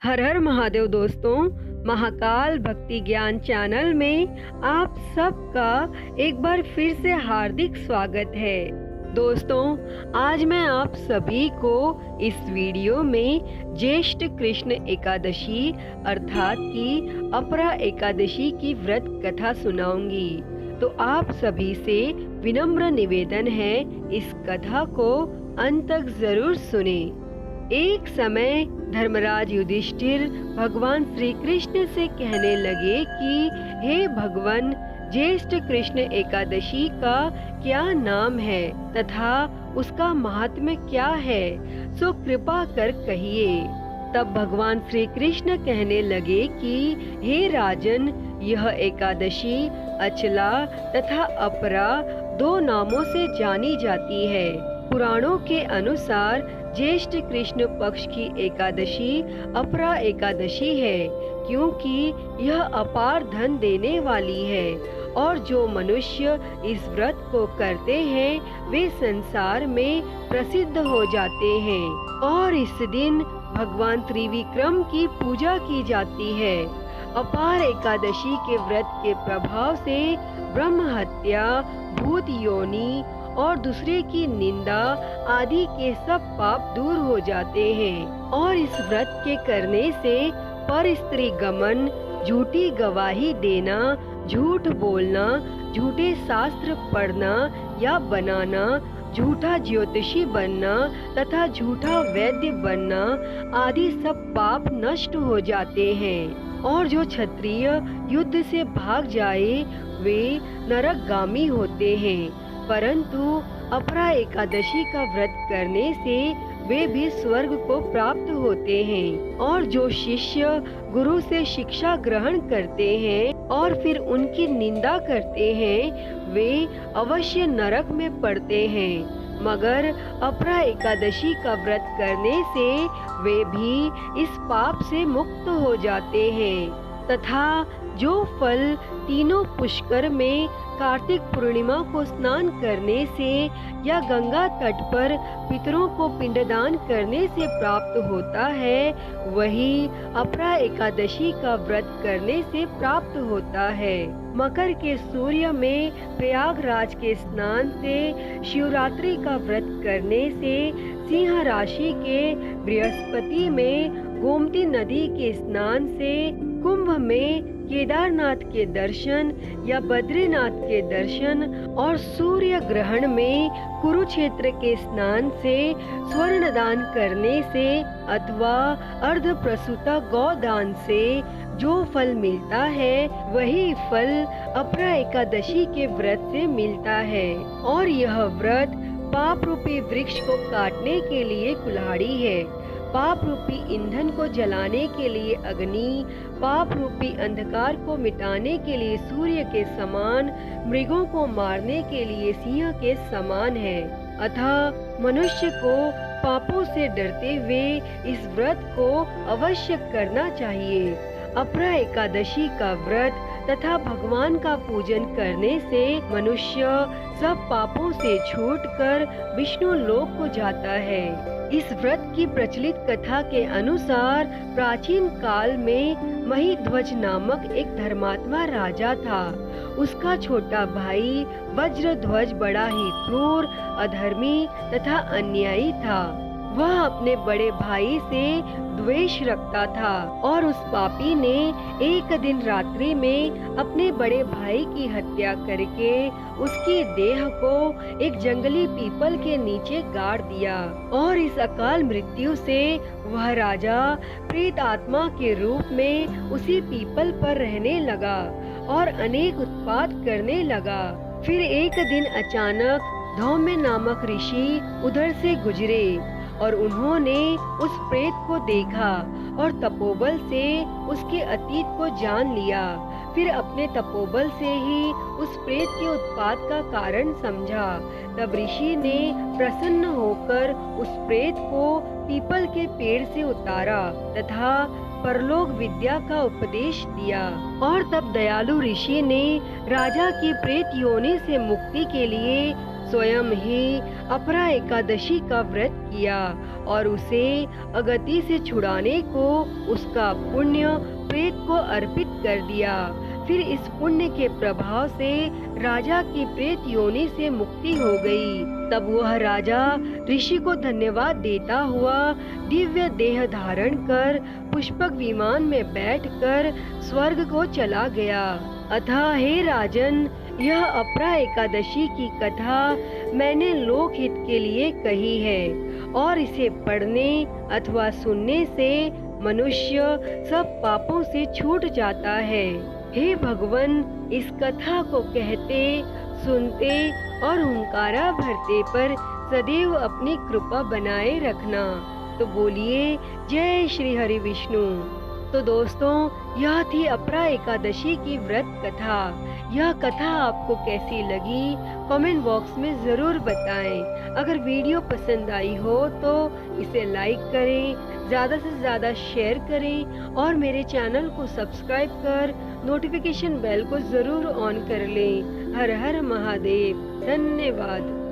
हर हर महादेव दोस्तों, महाकाल भक्ति ज्ञान चैनल में आप सबका एक बार फिर से हार्दिक स्वागत है। दोस्तों, आज मैं आप सभी को इस वीडियो में ज्येष्ठ कृष्ण एकादशी अर्थात की अपरा एकादशी की व्रत कथा सुनाऊंगी। तो आप सभी से विनम्र निवेदन है, इस कथा को अंत तक जरूर सुने। एक समय धर्मराज युधिष्ठिर भगवान श्री कृष्ण से कहने लगे कि हे भगवान, ज्येष्ठ कृष्ण एकादशी का क्या नाम है तथा उसका महात्म्य क्या है, सो कृपा कर कहिए। तब भगवान श्री कृष्ण कहने लगे कि हे राजन, यह एकादशी अचला तथा अपरा दो नामों से जानी जाती है। पुराणों के अनुसार ज्येष्ठ कृष्ण पक्ष की एकादशी अपरा एकादशी है, क्योंकि यह अपार धन देने वाली है और जो मनुष्य इस व्रत को करते हैं वे संसार में प्रसिद्ध हो जाते हैं। और इस दिन भगवान त्रिविक्रम की पूजा की जाती है। अपार एकादशी के व्रत के प्रभाव से ब्रह्म हत्या, भूत योनि और दूसरे की निंदा आदि के सब पाप दूर हो जाते हैं। और इस व्रत के करने से पर स्त्री गमन, झूठी गवाही देना, झूठ बोलना, झूठे शास्त्र पढ़ना या बनाना, झूठा ज्योतिषी बनना तथा झूठा वैद्य बनना आदि सब पाप नष्ट हो जाते हैं। और जो क्षत्रिय युद्ध से भाग जाए वे नरकगामी होते हैं, परंतु अपरा एकादशी का व्रत करने से वे भी स्वर्ग को प्राप्त होते हैं। और जो शिष्य गुरु से शिक्षा ग्रहण करते हैं और फिर उनकी निंदा करते हैं वे अवश्य नरक में पड़ते हैं, मगर अपरा एकादशी का व्रत करने से वे भी इस पाप से मुक्त हो जाते हैं। तथा जो फल तीनों पुष्कर में कार्तिक पूर्णिमा को स्नान करने से या गंगा तट पर पितरों को पिंडदान करने से प्राप्त होता है, वही अपरा एकादशी का व्रत करने से प्राप्त होता है। मकर के सूर्य में प्रयागराज के स्नान से, शिवरात्रि का व्रत करने से, सिंह राशि के बृहस्पति में गोमती नदी के स्नान से, कुंभ में केदारनाथ के दर्शन या बद्रीनाथ के दर्शन और सूर्य ग्रहण में कुरुक्षेत्र के स्नान से, स्वर्ण दान करने से अथवा अर्ध प्रसूता गौदान से जो फल मिलता है वही फल अपरा एकादशी के व्रत से मिलता है। और यह व्रत पाप रूपी वृक्ष को काटने के लिए कुल्हाड़ी है, पाप रूपी ईंधन को जलाने के लिए अग्नि, पाप रूपी अंधकार को मिटाने के लिए सूर्य के समान, मृगों को मारने के लिए सिंह के समान है। अतः मनुष्य को पापों से डरते हुए इस व्रत को अवश्य करना चाहिए। अपरा एकादशी का व्रत तथा भगवान का पूजन करने से मनुष्य सब पापों से छूटकर विष्णु लोक को जाता है। इस व्रत की प्रचलित कथा के अनुसार प्राचीन काल में महिध्वज नामक एक धर्मात्मा राजा था। उसका छोटा भाई वज्रध्वज बड़ा ही क्रूर, अधर्मी तथा अन्यायी था। वह अपने बड़े भाई से द्वेष रखता था और उस पापी ने एक दिन रात्रि में अपने बड़े भाई की हत्या करके उसकी देह को एक जंगली पीपल के नीचे गाड़ दिया। और इस अकाल मृत्यु से वह राजा प्रेत आत्मा के रूप में उसी पीपल पर रहने लगा और अनेक उत्पात करने लगा। फिर एक दिन अचानक धौम्य नामक ऋषि उधर से गुजरे और उन्होंने उस प्रेत को देखा और तपोबल से उसके अतीत को जान लिया। फिर अपने तपोबल से ही उस प्रेत के उत्पात का कारण समझा। तब ऋषि ने प्रसन्न होकर उस प्रेत को पीपल के पेड़ से उतारा तथा परलोक विद्या का उपदेश दिया। और तब दयालु ऋषि ने राजा की प्रेत योनि से मुक्ति के लिए स्वयं ही अपरा एकादशी का व्रत किया और उसे अगति से छुड़ाने को उसका पुण्य प्रेत को अर्पित कर दिया। फिर इस पुण्य के प्रभाव से राजा की प्रेत योनि से मुक्ति हो गई। तब वह राजा ऋषि को धन्यवाद देता हुआ दिव्य देह धारण कर पुष्पक विमान में बैठकर स्वर्ग को चला गया। अतः हे राजन, यह अपरा एकादशी की कथा मैंने लोकहित के लिए कही है और इसे पढ़ने अथवा सुनने से मनुष्य सब पापों से छूट जाता है। हे भगवन, इस कथा को कहते, सुनते और हुंकारा भरते पर सदैव अपनी कृपा बनाए रखना। तो बोलिए जय श्री हरि विष्णु। तो दोस्तों, यह थी अपरा एकादशी की व्रत कथा। यह कथा आपको कैसी लगी कमेंट बॉक्स में ज़रूर बताएं। अगर वीडियो पसंद आई हो तो इसे लाइक करें, ज़्यादा से ज़्यादा शेयर करें और मेरे चैनल को सब्सक्राइब कर नोटिफिकेशन बेल को ज़रूर ऑन कर लें। हर हर महादेव। धन्यवाद।